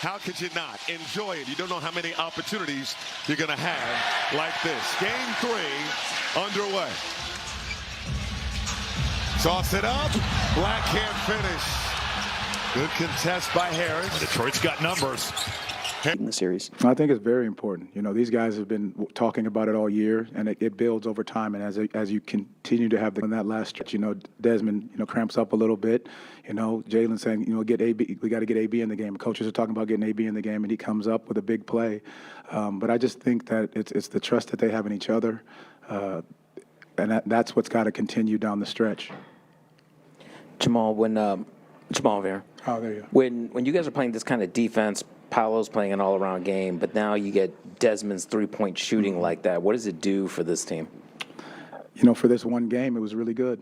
how could you not enjoy it? You don't know how many opportunities you're going to have like this. Game 3 underway. Toss it up. Black can't finish. Good contest by Harris. Detroit's got numbers in the series. I think it's very important. You know, these guys have been talking about it all year, and it builds over time. And as you continue to have in that last stretch, you know, Desmond, you know, cramps up a little bit. You know, Jalen saying, you know, get AB. We got to get AB in the game. Coaches are talking about getting AB in the game, and he comes up with a big play. But I just think that it's the trust that they have in each other, and that's what's got to continue down the stretch. Jamal, Jamal there. Oh, there you go. When you guys are playing this kind of defense, Paolo's playing an all-around game, but now you get Desmond's three-point shooting like that. What does it do for this team? You know, for this one game, it was really good.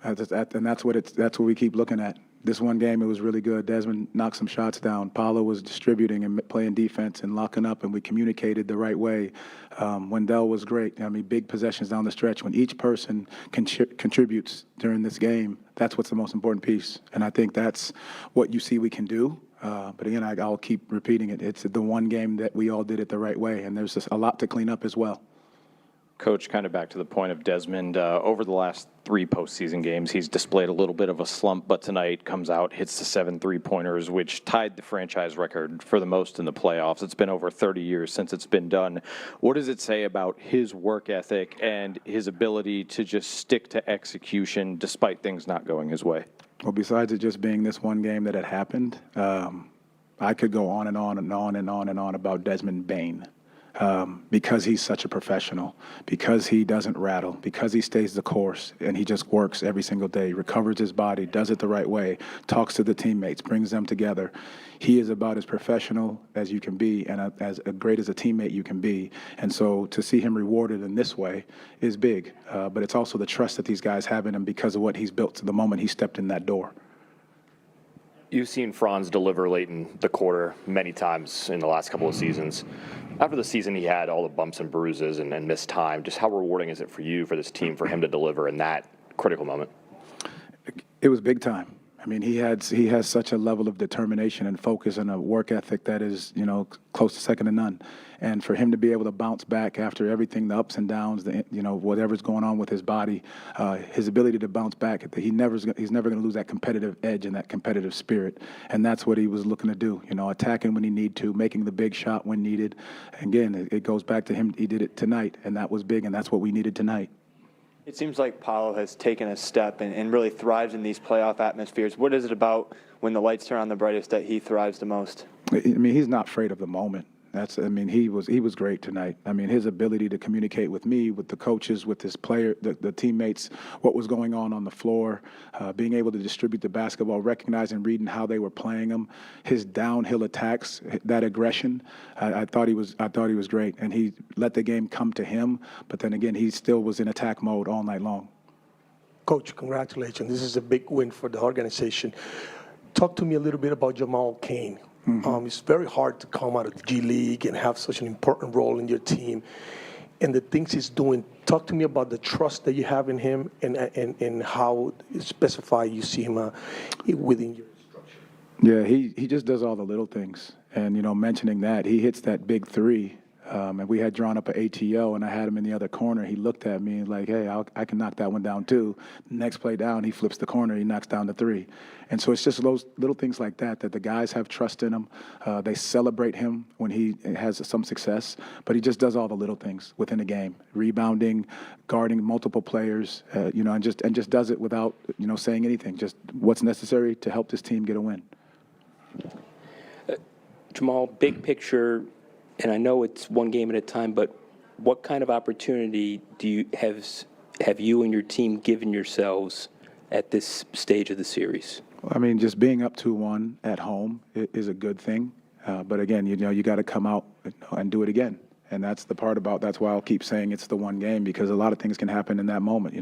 And that's what we keep looking at. This one game, it was really good. Desmond knocked some shots down. Paolo was distributing and playing defense and locking up, and we communicated the right way. Wendell was great. I mean, big possessions down the stretch. When each person contributes during this game, that's what's the most important piece. And I think that's what you see we can do. But again, I'll keep repeating it. It's the one game that we all did it the right way, and there's just a lot to clean up as well. Coach, kind of back to the point of Desmond, over the last 3 postseason games, he's displayed a little bit of a slump, but tonight comes out, hits the 7 3-pointers, which tied the franchise record for the most in the playoffs. It's been over 30 years since it's been done. What does it say about his work ethic and his ability to just stick to execution despite things not going his way? Well, besides it just being this one game that had happened, I could go on and on and on and on and on about Desmond Bane. Because he's such a professional, because he doesn't rattle, because he stays the course, and he just works every single day, recovers his body, does it the right way, talks to the teammates, brings them together. He is about as professional as you can be and as great as a teammate you can be. And so to see him rewarded in this way is big. But it's also the trust that these guys have in him because of what he's built to the moment he stepped in that door. You've seen Franz deliver late in the quarter many times in the last couple of seasons. After the season, he had all the bumps and bruises and missed time. Just how rewarding is it for you, for this team, for him to deliver in that critical moment? It was big time. I mean, he has such a level of determination and focus and a work ethic that is, you know, close to second to none. And for him to be able to bounce back after everything, the ups and downs, whatever's going on with his body, his ability to bounce back, he's never going to lose that competitive edge and that competitive spirit. And that's what he was looking to do, you know, attacking when he need to, making the big shot when needed. Again, it goes back to him. He did it tonight, and that was big, and that's what we needed tonight. It seems like Paolo has taken a step and really thrives in these playoff atmospheres. What is it about when the lights turn on the brightest that he thrives the most? I mean, he's not afraid of the moment. He was great tonight. I mean, his ability to communicate with me, with the coaches, with his player, the teammates, what was going on the floor, being able to distribute the basketball, recognizing, reading how they were playing him, his downhill attacks, that aggression. I thought he was great, and he let the game come to him. But then again, he still was in attack mode all night long. Coach, congratulations. This is a big win for the organization. Talk to me a little bit about Jamal Cain. Mm-hmm. It's very hard to come out of the G League and have such an important role in your team. And the things he's doing, talk to me about the trust that you have in him and how specified you see him within your structure. Yeah, he just does all the little things. And, you know, mentioning that, he hits that big three. And we had drawn up an ATO, and I had him in the other corner. He looked at me like, hey, I can knock that one down too. Next play down, he flips the corner. He knocks down the three. And so it's just those little things like that the guys have trust in him. They celebrate him when he has some success. But he just does all the little things within a game, rebounding, guarding multiple players, and just does it without, saying anything, just what's necessary to help this team get a win. Jamal, big picture, and I know it's one game at a time, but what kind of opportunity do you have you and your team given yourselves at this stage of the series? I mean, just being up 2-1 at home is a good thing. But again, you got to come out and do it again. And that's why I'll keep saying it's the one game, because a lot of things can happen in that moment,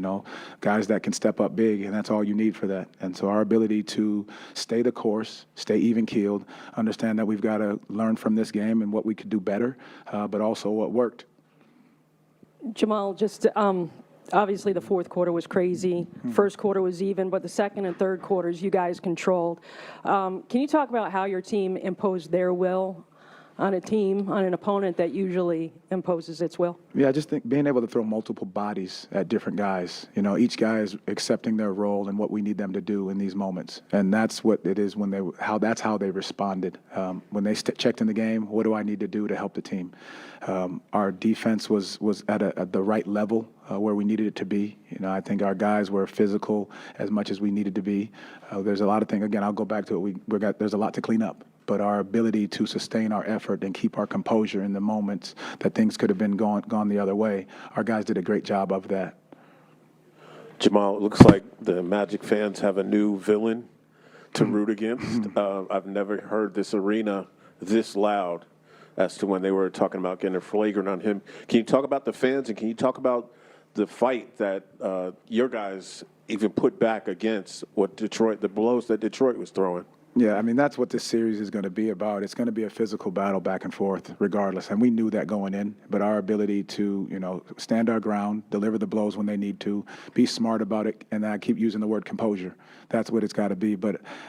guys that can step up big, and that's all you need for that. And so our ability to stay the course, stay even-keeled, understand that we've got to learn from this game and what we could do better, but also what worked. Jamal, just Obviously, the fourth quarter was crazy. First quarter was even, but the second and third quarters you guys controlled. Can you talk about how your team imposed their will on an opponent that usually imposes its will? Yeah, I just think being able to throw multiple bodies at different guys. You know, each guy is accepting their role and what we need them to do in these moments, and that's what it is when that's how they responded when they checked in the game. What do I need to do to help the team? Our defense was at the right level where we needed it to be. You know, I think our guys were physical as much as we needed to be. There's a lot of things. Again, I'll go back to it. There's a lot to clean up. But our ability to sustain our effort and keep our composure in the moments that things could have been gone the other way, our guys did a great job of that. Jamal, it looks like the Magic fans have a new villain to root against. I've never heard this arena this loud as to when they were talking about getting a flagrant on him. Can you talk about the fans, and can you talk about the fight that your guys even put back against the blows that Detroit was throwing? Yeah, I mean, that's what this series is going to be about. It's going to be a physical battle back and forth regardless, and we knew that going in. But our ability to, you know, stand our ground, deliver the blows when they need to, be smart about it, and I keep using the word composure. That's what it's got to be.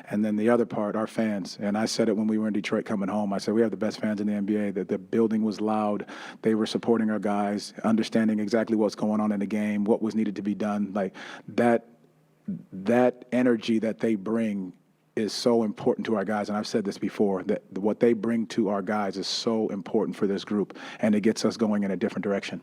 And then the other part, our fans, and I said it when we were in Detroit coming home. I said we have the best fans in the NBA. That the building was loud. They were supporting our guys, understanding exactly what's going on in the game, what was needed to be done. Like that energy that they bring is so important to our guys, and I've said this before, that what they bring to our guys is so important for this group, and it gets us going in a different direction.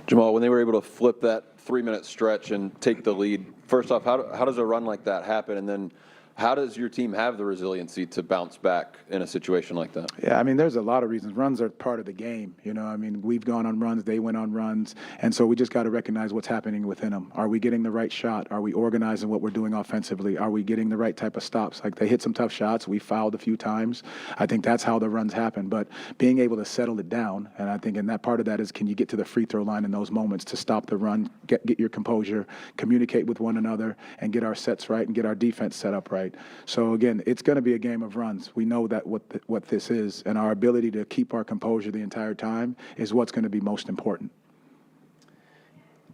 Jamal, when they were able to flip that 3-minute stretch and take the lead, first off, how does a run like that happen, and then how does your team have the resiliency to bounce back in a situation like that? Yeah, I mean, there's a lot of reasons. Runs are part of the game. You know, I mean, we've gone on runs, they went on runs, and so we just got to recognize what's happening within them. Are we getting the right shot? Are we organizing what we're doing offensively? Are we getting the right type of stops? Like, they hit some tough shots. We fouled a few times. I think that's how the runs happen. But being able to settle it down, and I think in that part of that is, can you get to the free throw line in those moments to stop the run, get your composure, communicate with one another, and get our sets right and get our defense set up right. So again, it's going to be a game of runs. We know that what this is, and our ability to keep our composure the entire time is what's going to be most important.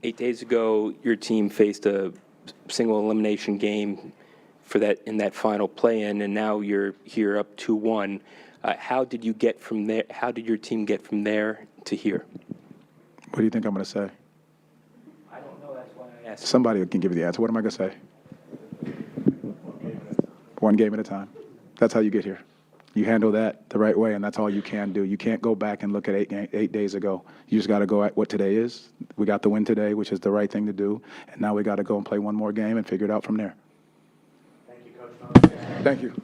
8 days ago, your team faced a single elimination game in that final play-in, and now you're here up 2-1. How did you get from there? How did your team get from there to here? What do you think I'm going to say? I don't know. That's why I asked. Somebody can give you the answer. What am I going to say? One game at a time. That's how you get here. You handle that the right way, and that's all you can do. You can't go back and look at 8 days ago. You just got to go at what today is. We got the win today, which is the right thing to do, and now we got to go and play one more game and figure it out from there. Thank you, Coach. Thank you.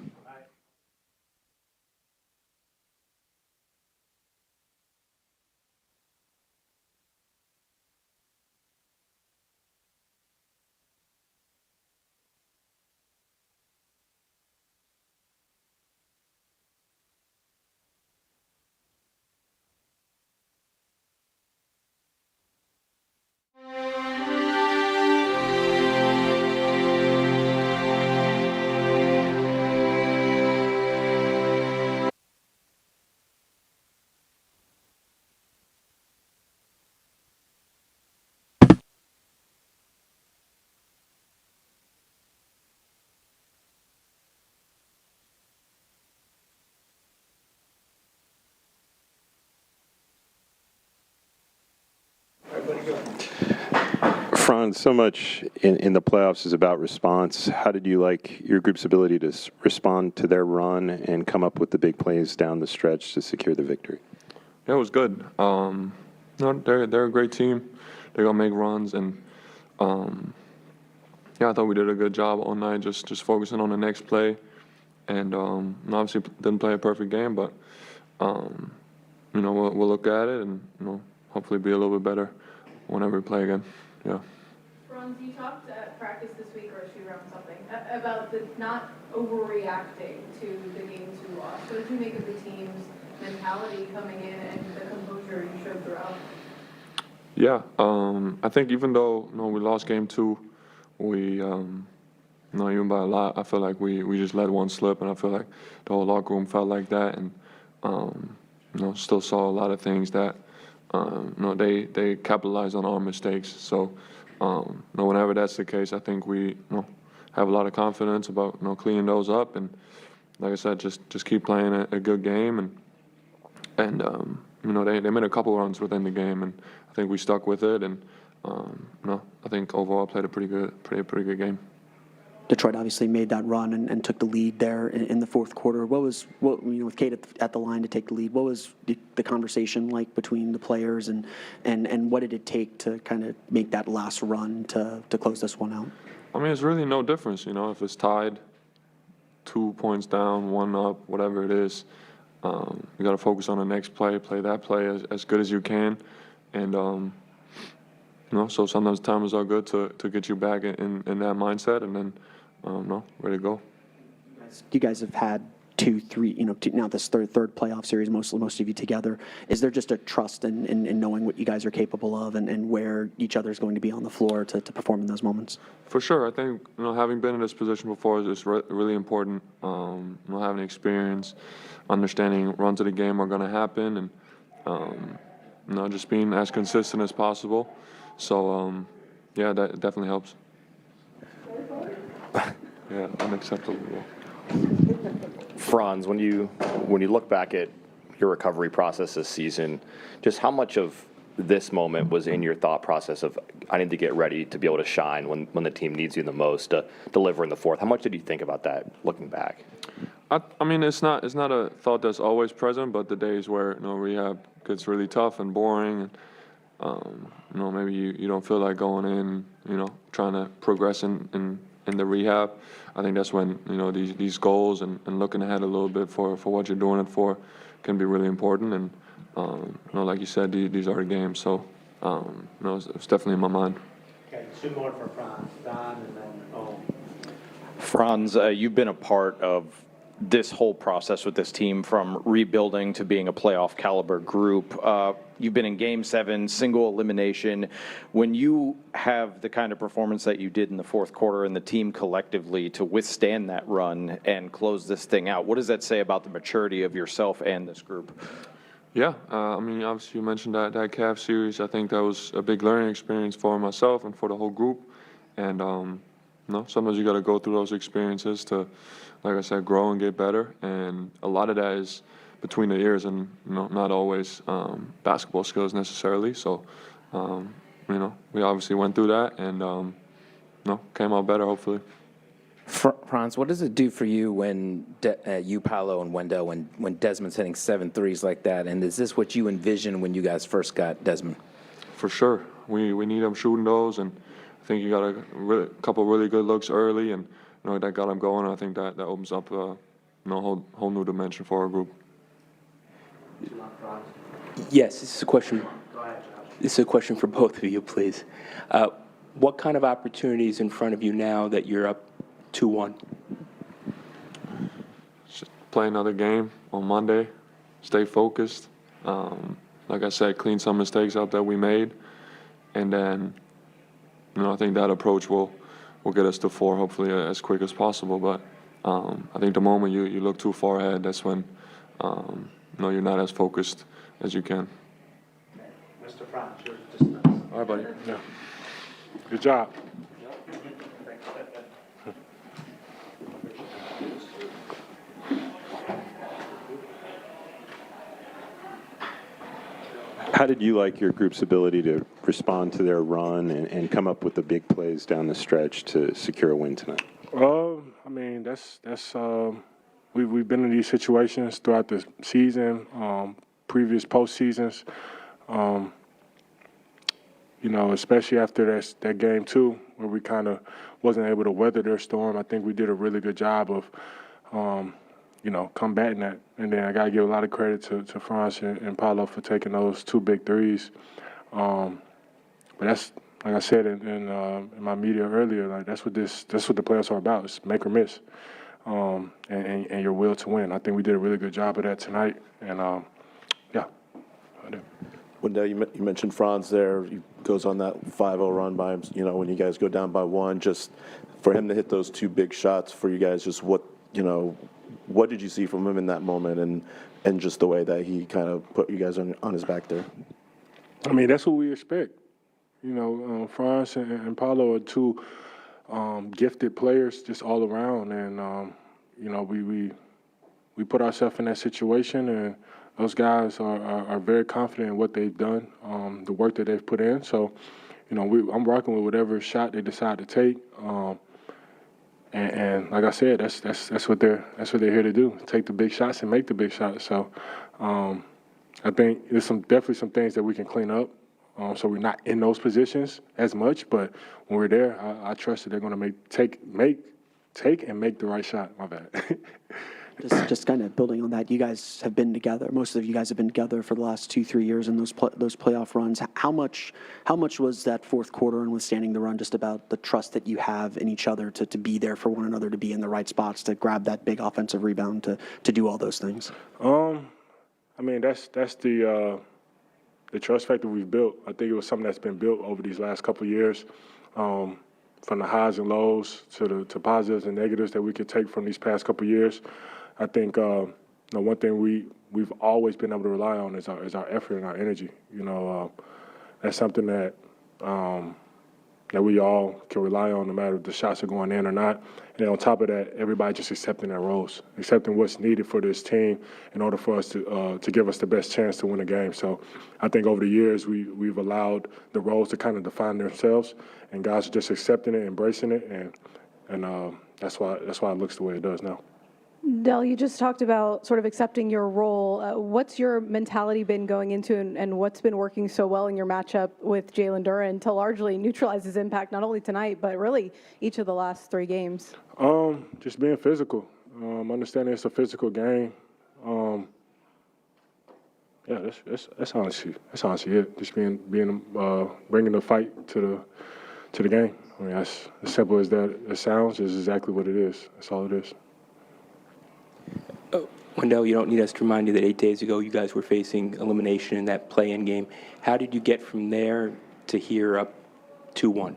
Franz, so much in the playoffs is about response. How did you like your group's ability to respond to their run and come up with the big plays down the stretch to secure the victory? Yeah, it was good. No, they're a great team. They're gonna make runs, and yeah, I thought we did a good job all night, just focusing on the next play, and obviously didn't play a perfect game, but you know, we'll look at it and, you know, hopefully be a little bit better whenever we play again. Yeah. Franz, you talked at practice this week or shoot around something about the not overreacting to the games you lost. What did you make of the team's mentality coming in and the composure you showed throughout? Yeah, I think even though, you know, we lost game 2, we, you know, even by a lot, I feel like we just let one slip, and I feel like the whole locker room felt like that, and you know, still saw a lot of things that they capitalize on our mistakes. So whenever that's the case, I think we have a lot of confidence about cleaning those up, and like I said, just keep playing a good game, and they made a couple runs within the game, and I think we stuck with it, and I think overall played a pretty good game. Detroit obviously made that run and took the lead there in the fourth quarter. With Kate at the line to take the lead, what was the conversation like between the players, and what did it take to kind of make that last run to close this one out? I mean, it's really no difference, if it's tied, 2 points down, 1 up, whatever it is. You got to focus on the next play that play as good as you can, and so sometimes times are good to get you back in that mindset, and then ready to go. You guys have had 2, 3, now this third playoff series, most of you together. Is there just a trust in knowing what you guys are capable of and where each other is going to be on the floor to perform in those moments? For sure. I think, having been in this position before is really important. Having experience, understanding runs of the game are going to happen, and just being as consistent as possible. So, yeah, that definitely helps. Yeah, unacceptable. Franz, when you look back at your recovery process this season, just how much of this moment was in your thought process of, I need to get ready to be able to shine when the team needs you the most, to deliver in the fourth? How much did you think about that looking back? I mean, it's not a thought that's always present, but the days where rehab gets really tough and boring, and maybe you don't feel like going in, trying to progress in the rehab. I think that's when these goals and looking ahead a little bit for what you're doing it for can be really important. And like you said, these are the games, so it's definitely in my mind. Okay, 2 more for Franz, Don, and then Franz, you've been a part of this whole process with this team, from rebuilding to being a playoff caliber group. You've been in Game 7, single elimination. When you have the kind of performance that you did in the fourth quarter and the team collectively to withstand that run and close this thing out, what does that say about the maturity of yourself and this group? Yeah, I mean, obviously you mentioned that Cavs series. I think that was a big learning experience for myself and for the whole group. And sometimes you got to go through those experiences to, like I said, grow and get better. And a lot of that is between the ears, and not always basketball skills necessarily. So, we obviously went through that, and came out better, hopefully. Franz, what does it do for you when you, Paolo, and Wendell, when Desmond's hitting 7 threes like that? And is this what you envisioned when you guys first got Desmond? For sure. We need him shooting those, and I think you got a couple really good looks early, and that got him going. I think that opens up a whole new dimension for our group. Yes, this is a question. This is a question for both of you, please. What kind of opportunities in front of you now that you're up 2-1? Just play another game on Monday. Stay focused. Like I said, clean some mistakes up that we made, and then I think that approach will get us to 4, hopefully as quick as possible. But I think the moment you look too far ahead, that's when you're not as focused as you can. Mr. Franz, you're dismissed. All right, buddy. Yeah. Good job. How did you like your group's ability to respond to their run and come up with the big plays down the stretch to secure a win tonight? I mean, that's we've been in these situations throughout the season, previous postseasons. Especially after that game 2, where we kind of wasn't able to weather their storm. I think we did a really good job of, combating that. And then I got to give a lot of credit to Franz and Paolo for taking those 2 big threes. But that's, like I said in my media earlier, like that's what the playoffs are about. It's make or miss, and your will to win. I think we did a really good job of that tonight. And yeah, I do. Wendell, you mentioned Franz there. He goes on that 5-0 run by him. When you guys go down by 1, just for him to hit those 2 big shots for you guys. Just what did you see from him in that moment, and just the way that he kind of put you guys on his back there? I mean, that's what we expect. You know, Franz and Paulo are two gifted players just all around, and you know, we put ourselves in that situation, and those guys are very confident in what they've done, the work that they've put in. So, you know, I'm rocking with whatever shot they decide to take, and like I said, that's what they're here to do: take the big shots and make the big shots. So, I think there's definitely some things that we can clean up. So we're not in those positions as much, but when we're there, I trust that they're going to take and make the right shot. My bad. Just kind of building on that, you guys have been together. Most of you guys have been together for the last 2-3 years in those playoff runs. How much was that fourth quarter and withstanding the run just about the trust that you have in each other to be there for one another, to be in the right spots, to grab that big offensive rebound, to do all those things? I mean, that's the trust factor we've built. I think it was something that's been built over these last couple of years, from the highs and lows to positives and negatives that we could take from these past couple of years. I think one thing we've always been able to rely on is our effort and our energy. You know, that's something that we all can rely on, no matter if the shots are going in or not. And then on top of that, everybody just accepting their roles, accepting what's needed for this team in order for us to give us the best chance to win a game. So I think over the years we've allowed the roles to kind of define themselves, and guys are just accepting it, embracing it, and that's why it looks the way it does now. Del, you just talked about sort of accepting your role. What's your mentality been going into, and what's been working so well in your matchup with Jalen Duren to largely neutralize his impact, not only tonight, but really each of the last 3 games? Just being physical. Understanding it's a physical game. Yeah, that's honestly it. Just being bringing the fight to the game. I mean, that's as simple as that. It sounds is exactly what it is. That's all it is. Wendell, you don't need us to remind you that 8 days ago you guys were facing elimination in that play-in game. How did you get from there to here up 2-1?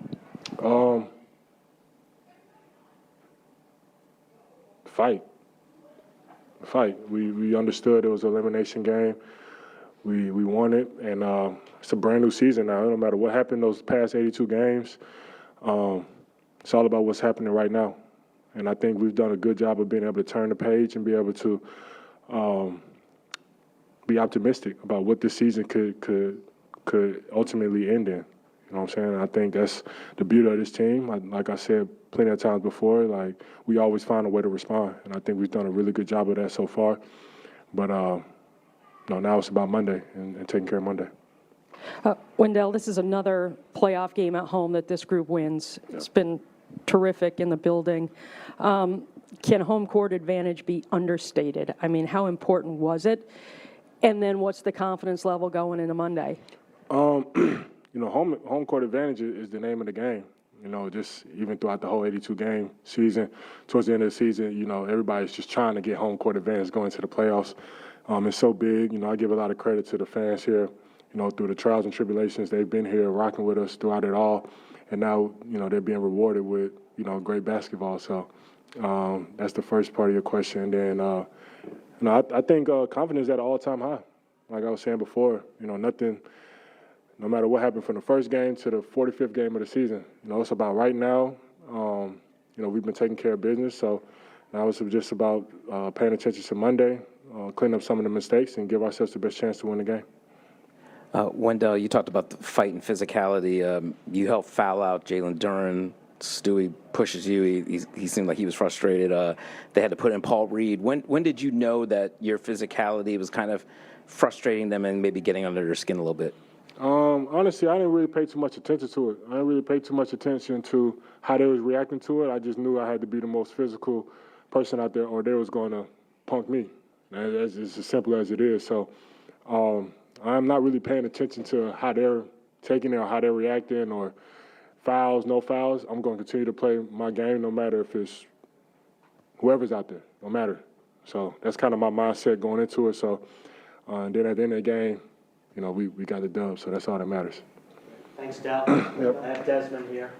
Fight. We understood it was an elimination game. We won it, and it's a brand new season now. No matter what happened those past 82 games, it's all about what's happening right now. And I think we've done a good job of being able to turn the page and be able to be optimistic about what this season could ultimately end in. You know what I'm saying? And I think that's the beauty of this team. Like I said plenty of times before, like we always find a way to respond, and I think we've done a really good job of that so far. But now it's about Monday and taking care of Monday. Wendell, this is another playoff game at home that this group wins. It's been terrific in the building. Can home court advantage be understated? I mean, how important was it? And then what's the confidence level going into Monday? You know, home court advantage is the name of the game. You know, just even throughout the whole 82-game season, towards the end of the season, you know, everybody's just trying to get home court advantage going to the playoffs. It's so big. You know, I give a lot of credit to the fans here. You know, through the trials and tribulations, they've been here rocking with us throughout it all. And now, you know, they're being rewarded with, you know, great basketball. So that's the first part of your question. And then, you know, I think confidence is at an all-time high. Like I was saying before, you know, no matter what happened from the first game to the 45th game of the season, you know, it's about right now. You know, we've been taking care of business. So now it's just about paying attention to Monday, clean up some of the mistakes, and give ourselves the best chance to win the game. Wendell, you talked about the fight and physicality. You helped foul out Jalen Duren. Stewie pushes you. He seemed like he was frustrated. They had to put in Paul Reed. When did you know that your physicality was kind of frustrating them and maybe getting under their skin a little bit? Honestly, I didn't really pay too much attention to it. I didn't really pay too much attention to how they was reacting to it. I just knew I had to be the most physical person out there, or they was going to punk me. That's just as simple as it is. So I'm not really paying attention to how they're taking it or how they're reacting or fouls, no fouls. I'm going to continue to play my game no matter if it's whoever's out there, no matter. So that's kind of my mindset going into it. So and then at the end of the game, you know, we got the dub, so that's all that matters. Thanks, Del. I have Desmond here.